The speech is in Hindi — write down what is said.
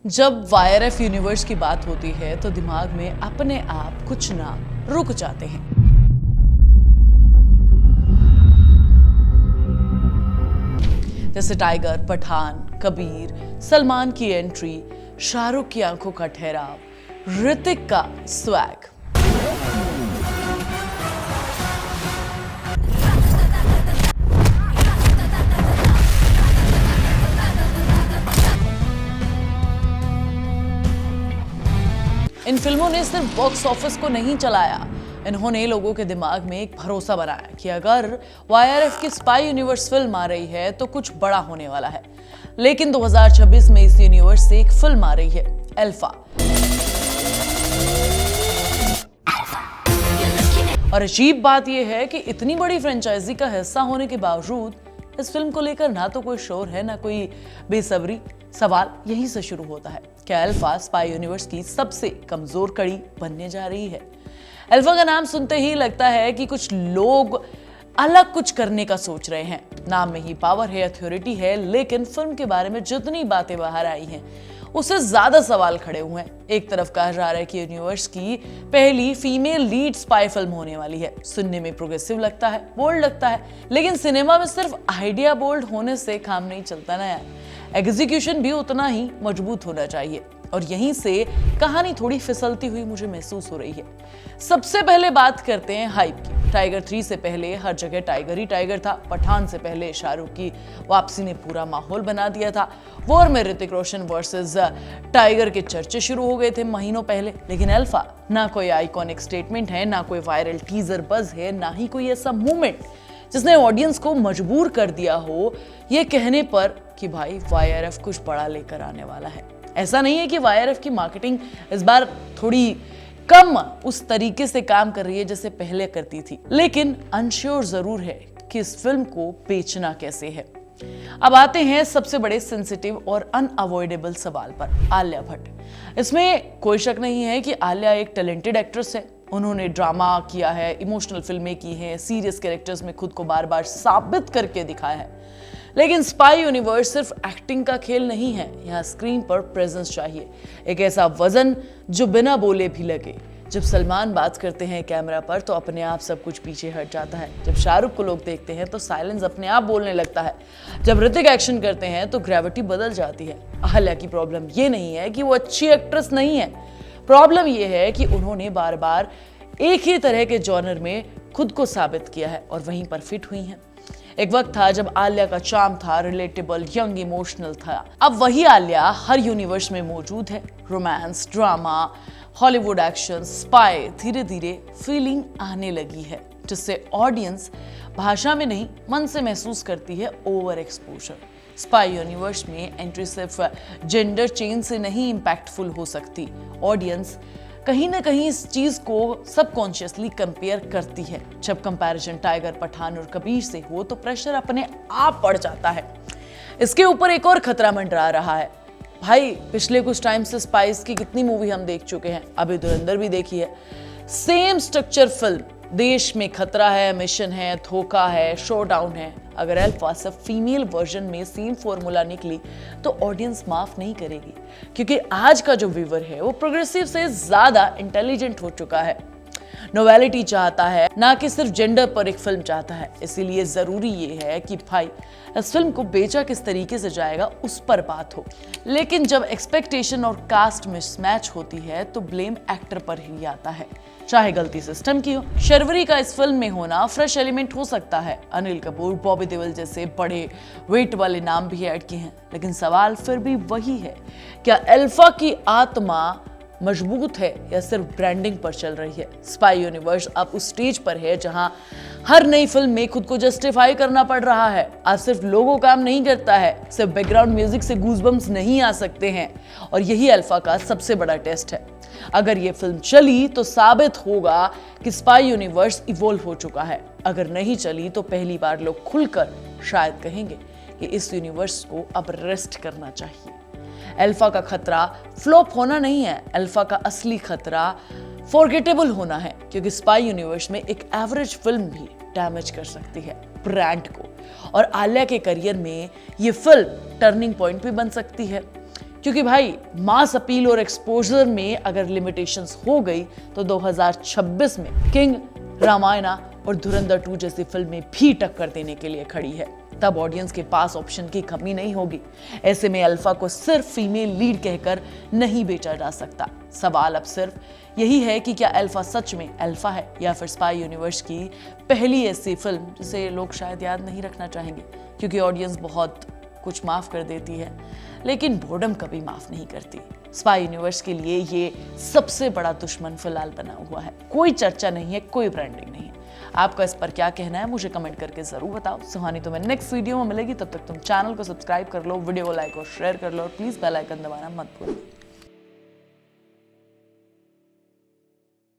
जब वाईआरएफ यूनिवर्स की बात होती है तो दिमाग में अपने आप कुछ नाम रुक जाते हैं। जैसे टाइगर, पठान, कबीर, सलमान की एंट्री, शाहरुख की आंखों का ठहराव, ऋतिक का स्वैग। इन फिल्मों ने सिर्फ बॉक्स ऑफिस को नहीं चलाया, इन्होंने लोगों के दिमाग में एक भरोसा बनाया कि अगर वाईआरएफ की स्पाई यूनिवर्स फिल्म आ रही है तो कुछ बड़ा होने वाला है। लेकिन 2026 में इस यूनिवर्स से एक फिल्म आ रही है, अल्फा। और अजीब बात यह है कि इतनी बड़ी फ्रेंचाइजी का हिस्सा होने के बावजूद इस फिल्म को लेकर ना तो कोई शोर है, ना कोई बेसब्री। सवाल यहीं से शुरू होता है, क्या अल्फा स्पाई यूनिवर्स की सबसे कमजोर कड़ी बनने जा रही है? अल्फा का नाम सुनते ही लगता है कि कुछ लोग अलग कुछ करने का सोच रहे हैं। नाम में ही पावर है, अथॉरिटी है, लेकिन फिल्म के बारे में जितनी बातें बाहर आई हैं उससे ज्यादा सवाल खड़े हुए हैं। एक तरफ कहा जा रहा है कि यूनिवर्स की पहली फीमेल लीड स्पाई फिल्म होने वाली है। सुनने में प्रोग्रेसिव लगता है, बोल्ड लगता है, लेकिन सिनेमा में सिर्फ आइडिया बोल्ड होने से काम नहीं चलता ना यार, एग्जीक्यूशन भी उतना ही मजबूत होना चाहिए। और यहीं से कहानी थोड़ी फिसलती हुई मुझे महसूस हो रही है। सबसे पहले बात करते हैं हाइप की। टाइगर 3 से पहले हर जगह टाइगर ही टाइगर था। पठान से पहले शाहरुख की वापसी ने पूरा माहौल बना दिया था। वॉर में ऋतिक रोशन वर्सेस टाइगर के चर्चे शुरू हो गए थे महीनों पहले। लेकिन अल्फा ना कोई आइकॉनिक स्टेटमेंट है, ना कोई वायरल टीजर बज है, ना ही कोई ऐसा मूवमेंट जिसने ऑडियंस को मजबूर कर दिया हो ये कहने पर कि भाई वाईआरएफ कुछ बड़ा लेकर आने वाला है। ऐसा नहीं है कि वाईआरएफ की मार्केटिंग इस बार थोड़ी कम उस तरीके से काम कर रही है जैसे पहले करती थी, लेकिन अनश्योर जरूर है कि इस फिल्म को बेचना कैसे है। अब आते हैं सबसे बड़े सेंसिटिव और अनअवॉइडेबल सवाल पर, आलिया भट्ट। इसमें कोई शक नहीं है कि आलिया एक टैलेंटेड एक्ट्रेस है। उन्होंने ड्रामा किया है, इमोशनल फिल्में की हैं, सीरियस कैरेक्टर्स में खुद को बार बार साबित करके दिखाया है। लेकिन स्पाई यूनिवर्स सिर्फ एक्टिंग का खेल नहीं है, यहाँ स्क्रीन पर प्रेजेंस चाहिए, एक ऐसा वजन जो बिना बोले भी लगे। जब सलमान बात करते हैं कैमरा पर तो अपने आप सब कुछ पीछे हट जाता है। जब शाहरुख को लोग देखते हैं तो साइलेंस अपने आप बोलने लगता है। जब ऋतिक एक्शन करते हैं तो ग्रेविटी बदल जाती है। आलिया की प्रॉब्लम ये नहीं है कि वो अच्छी एक्ट्रेस नहीं है, प्रॉब्लम ये है कि उन्होंने बार बार एक ही तरह के जॉनर में खुद को साबित किया है और वहीं पर फिट हुई हैं। एक वक्त था जब आलिया का चार्म था, रिलेटेबल, यंग, इमोशनल था। अब वही आलिया हर यूनिवर्स में मौजूद है। Romance, drama, Hollywood action, spy, धीरे धीरे फीलिंग आने लगी है जिससे ऑडियंस भाषा में नहीं मन से महसूस करती है ओवर एक्सपोजर। स्पाई यूनिवर्स में एंट्री सिर्फ जेंडर चेंज से नहीं इम्पैक्टफुल हो सकती। ऑडियंस कहीं ना कहीं इस चीज को सबकॉन्शियसली कंपेयर करती है। जब कंपैरिजन टाइगर, पठान और कबीर से हो तो प्रेशर अपने आप पड़ जाता है। इसके ऊपर एक और खतरा मंडरा रहा है। भाई पिछले कुछ टाइम से स्पाइस की कितनी मूवी हम देख चुके हैं, अभी धुरंधर भी देखी है। सेम स्ट्रक्चर फिल्म, देश में खतरा है, मिशन है, धोखा है, शोडाउन है। अगर अल्फा सिर्फ फीमेल वर्जन में सेम फॉर्मूला निकली तो ऑडियंस माफ नहीं करेगी, क्योंकि आज का जो व्यूअर है वो प्रोग्रेसिव से ज्यादा इंटेलिजेंट हो चुका है, नोवेलिटी चाहता है, ना कि सिर्फ जेंडर पर एक फिल्म चाहता है। इसीलिए जरूरी ये है कि भाई इस फिल्म को बेचा किस तरीके से जाएगा उस पर बात हो। लेकिन जब एक्सपेक्टेशन और कास्ट मिसमैच होती है तो ब्लेम एक्टर पर ही आता है, चाहे गलती सिस्टम की हो। शर्वरी का इस फिल्म में होना फ्रेश एलिमेंट हो सकता है। अनिल कपूर, बॉबी देओल जैसे बड़े वेट वाले नाम भी ऐड किए हैं, लेकिन सवाल फिर भी वही है, क्या अल्फा की आत्मा मजबूत है या सिर्फ ब्रांडिंग पर चल रही है? स्पाई यूनिवर्स अब उस स्टेज पर है जहां हर नई फिल्म में खुद को जस्टिफाई करना पड़ रहा है। आज सिर्फ लोगो काम नहीं करता है, सिर्फ बैकग्राउंड म्यूजिक से गूज़बम्स नहीं आ सकते हैं। और यही अल्फा का सबसे बड़ा टेस्ट है। अगर ये फिल्म चली तो साबित होगा कि स्पाई यूनिवर्स इवॉल्व हो चुका है। अगर नहीं चली तो पहली बार लोग खुलकर शायद कहेंगे कि इस यूनिवर्स को अब रेस्ट करना चाहिए। अल्फा का खतरा फ्लॉप होना नहीं है, अल्फा का असली खतरा फॉरगेटेबल होना है, क्योंकि स्पाई यूनिवर्स में एक एवरेज फिल्म भी डैमेज कर सकती है ब्रांड को। और आलिया के करियर में ये फिल्म टर्निंग पॉइंट भी बन सकती है, क्योंकि भाई मास अपील और एक्सपोजर में अगर लिमिटेशंस हो गई तो 2026 में किंग, रामायणा और धुरंधर 2 जैसी फिल्में भी टक्कर देने के लिए खड़ी है। तब ऑडियंस के पास ऑप्शन की कमी नहीं होगी। ऐसे में अल्फा को सिर्फ फीमेल लीड कहकर नहीं बेचा जा सकता। सवाल अब सिर्फ यही है कि क्या अल्फा सच में अल्फा है या फिर स्पाई यूनिवर्स की पहली ऐसी फिल्म जिसे लोग शायद याद नहीं रखना चाहेंगे, क्योंकि ऑडियंस बहुत कुछ माफ कर देती है लेकिन बोर्डम कभी माफ नहीं करती। स्पाई यूनिवर्स के लिए ये सबसे बड़ा दुश्मन फिलहाल बना हुआ है। कोई चर्चा नहीं है, कोई ब्रांडिंग नहीं है। आपका इस पर क्या कहना है मुझे कमेंट करके जरूर बताओ। सुहानी तुम्हें नेक्स्ट वीडियो में मिलेगी, तब तक तुम चैनल को सब्सक्राइब कर लो, वीडियो को लाइक और शेयर कर लो और प्लीज बेल आइकन दबाना मत भूलो।